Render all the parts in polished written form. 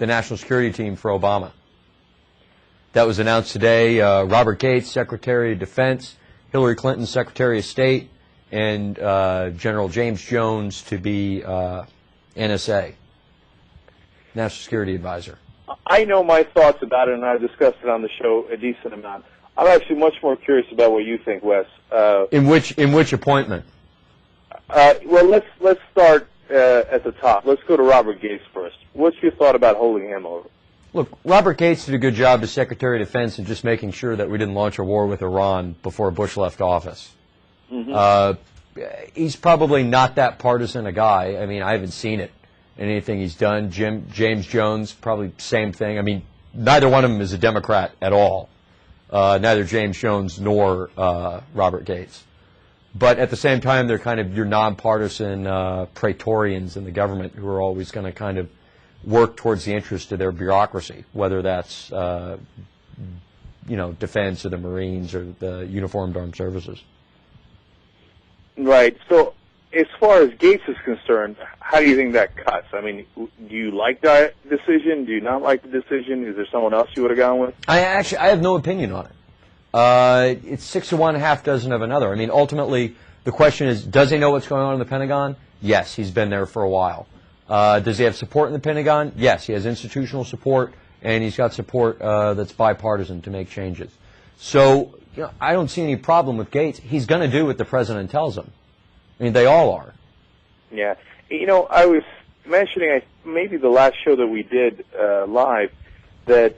the national security team for Obama. That was announced today. Robert Gates, Secretary of Defense, Hillary Clinton, Secretary of State, and General James Jones to be NSA, National Security Advisor. I know my thoughts about it, and I've discussed it on the show a decent amount. I'm actually much more curious about what you think, Wes. In which appointment? Well, let's start at the top. Let's go to Robert Gates first. What's your thought about holding him over? Look, Robert Gates did a good job as Secretary of Defense in just making sure that we didn't launch a war with Iran before Bush left office. Mm-hmm. He's probably not that partisan a guy. I mean, I haven't seen it in anything he's done. James Jones, probably same thing. I mean, neither one of them is a Democrat at all. Neither James Jones nor Robert Gates. But at the same time, they're kind of your nonpartisan praetorians in the government who are always going to kind of work towards the interest of their bureaucracy, whether that's defense or the Marines or the uniformed armed services. Right. So as far as Gates is concerned, how do you think that cuts? I mean, do you like that decision? Do you not like the decision? Is there someone else you would have gone with? I have no opinion on it. It's 6 to 1, half dozen of another. I mean, ultimately, the question is, does he know what's going on in the Pentagon? Yes, he's been there for a while. Does he have support in the Pentagon? Yes, he has institutional support, and he's got support that's bipartisan to make changes. So, I don't see any problem with Gates. He's going to do what the president tells him. I mean, they all are. Yeah. I was mentioning, maybe the last show that we did live, that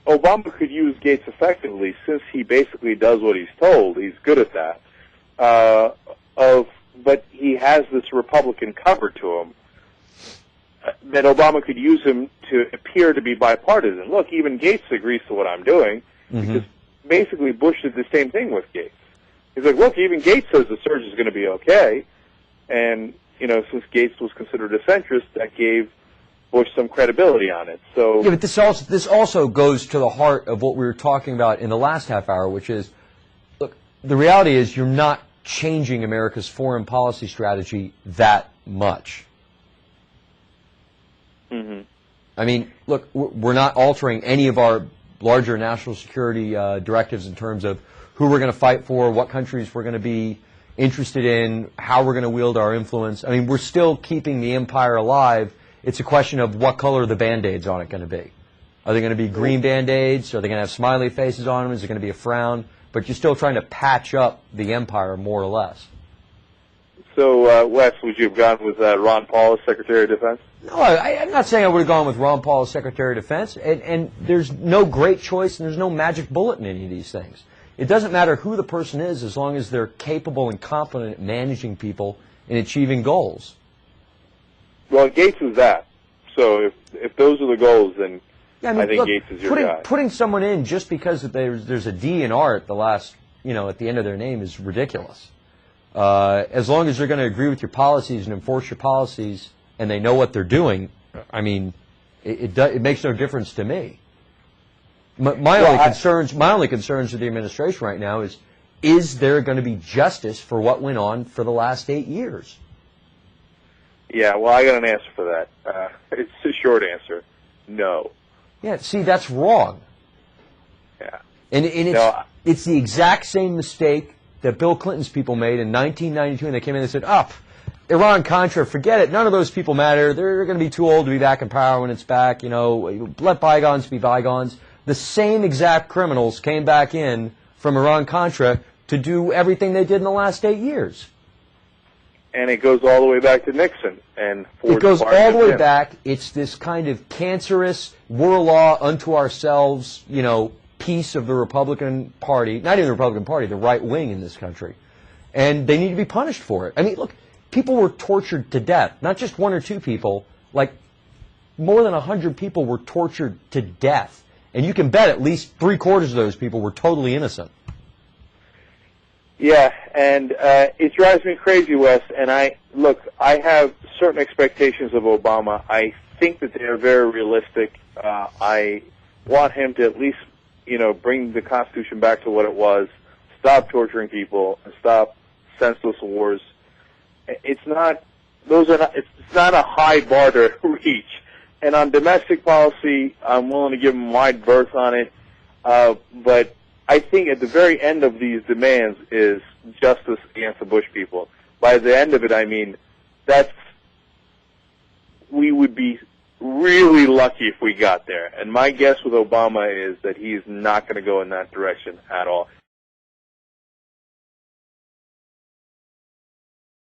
Obama could use Gates effectively since he basically does what he's told. He's good at that. But he has this Republican cover to him that Obama could use him to appear to be bipartisan. Look, even Gates agrees to what I'm doing, because basically Bush did the same thing with Gates. He's like, look, even Gates says the surge is going to be okay. And, since Gates was considered a centrist, that gave Bush some credibility on it. So yeah, but this also goes to the heart of what we were talking about in the last half hour, which is, look, the reality is you're not changing America's foreign policy strategy that much. Mm-hmm. I mean, look, we're not altering any of our larger national security directives in terms of who we're going to fight for, what countries we're going to be interested in, how we're going to wield our influence. I mean, we're still keeping the empire alive. It's a question of what color the Band-Aids on it going to be. Are they going to be green Band-Aids? Are they going to have smiley faces on them? Is it going to be a frown? But you're still trying to patch up the empire more or less. So, Wes, would you have gone with Ron Paul as Secretary of Defense? No, I'm not saying I would have gone with Ron Paul as Secretary of Defense. And there's no great choice and there's no magic bullet in any of these things. It doesn't matter who the person is as long as they're capable and competent at managing people and achieving goals. Well, Gates is that. So if those are the goals, then yeah, I think look, Gates is your guy. Putting someone in just because there's a D in R at the last, at the end of their name is ridiculous. As long as they're going to agree with your policies and enforce your policies, and they know what they're doing, I mean, it makes no difference to me. My only concerns with the administration right now is there going to be justice for what went on for the last 8 years? Yeah, well, I got an answer for that. It's a short answer. No. Yeah, see, that's wrong. Yeah. And it's the exact same mistake that Bill Clinton's people made in 1992, and they came in and said, Iran-Contra, forget it. None of those people matter. They're going to be too old to be back in power when it's back. Let bygones be bygones. The same exact criminals came back in from Iran-Contra to do everything they did in the last 8 years. And it goes all the way back to Nixon. And Ford. It goes all the way back. It's this kind of cancerous, we're a law unto ourselves, piece of the Republican Party, not even the Republican Party, the right wing in this country. And they need to be punished for it. I mean, look, people were tortured to death. Not just one or two people. Like, more than 100 people were tortured to death. And you can bet at least 3/4 of those people were totally innocent. Yeah, and it drives me crazy, Wes. And I have certain expectations of Obama. I think that they are very realistic. I want him to at least, bring the Constitution back to what it was, stop torturing people, and stop senseless wars. It's not a high bar to reach And on domestic policy, I'm willing to give him wide berth on it. But I think at the very end of these demands is justice against the Bush people. By the end of it, I mean we would be really lucky if we got there. And my guess with Obama is that he's not going to go in that direction at all.